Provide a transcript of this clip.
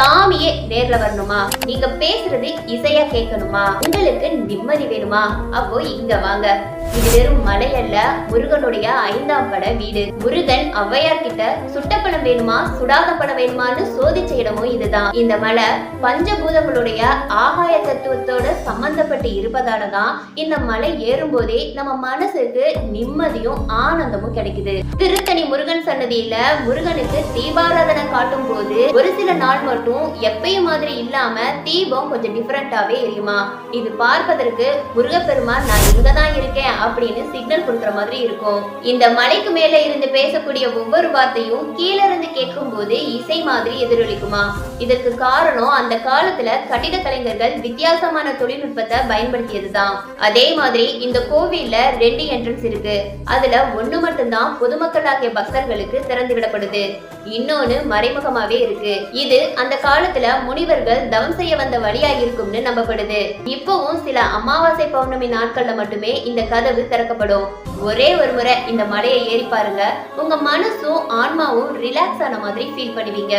சாமியே நேர்ல வரணுமா, நீங்க பேசுறது இசையா கேட்கணுமா, உங்களுக்கு நிம்மதி வேணுமா, அப்போ இங்க வாங்க. இது வெறும் மலை அல்ல, முருகனுடைய 5ஆம் பட வீடு. முருகன் ஔவையார் கிட்ட சுட்ட பழம் வேணுமா சுடாத பழம் வேணுமான்னு சோதிச்ச இடமும் இதுதான். இந்த மலை பஞ்சபூதங்களுடைய ஆகாய தத்துவத்தோட சம்பந்தப்பட்டு இருப்பதாலதான் இந்த மலை ஏறும் போதே நம்ம மனசுக்கு நிம்மதியும் ஆனந்தமும் கிடைக்குது. திருத்தணி முருகன் சன்னதியில முருகனுக்கு தீபாராதனை காட்டும் போது ஒரு சில நாள் மட்டும் எப்பயும் மாதிரி இல்லாம தீபம் கொஞ்சம் டிஃபரெண்டாவே எரியுமா. இது பார்ப்பதற்கு முருகப்பெருமான் நான் இங்கதான் இருக்கேன் அப்படின்னு சிக்னல் கொடுக்கிற மாதிரி இருக்கும். இந்த மலைக்கு மேல இருந்து பேசக்கூடிய ஒவ்வொரு வார்த்தையும் கீழே இருந்து கேட்கும் போது இசை மாதிரி எதிரொலிக்குமா. இதற்கு காரணம் அந்த காலத்துல கட்டிட கலைஞர்கள் வித்தியாசமான தொழில்நுட்பத்தை பயன்படுத்தியதுதான். அதே மாதிரி இந்த கோவில்ல 2 என்ட்ரன்ஸ் இருக்கு. அதுல ஒண்ணு மட்டும்தான் பொதுமக்களாகிய பக்தர்களுக்கு திறந்து விடப்படுது, இன்னொன்னு மறைமுகமாவே இருக்கு. இது அந்த காலத்துல முனிவர்கள் தவம் செய்ய வந்த வழியா இருக்கும்னு நம்பப்படுது. இப்பவும் சில அமாவாசை பௌர்ணமி நாட்கள்ல மட்டுமே இந்த கதவு திறக்கப்படும். ஒரே ஒரு முறை இந்த மலையை ஏறி பாருங்க, உங்க மனசும் ஆன்மாவும் ரிலாக்ஸ் ஆன மாதிரி ஃபீல் பண்ணுவீங்க.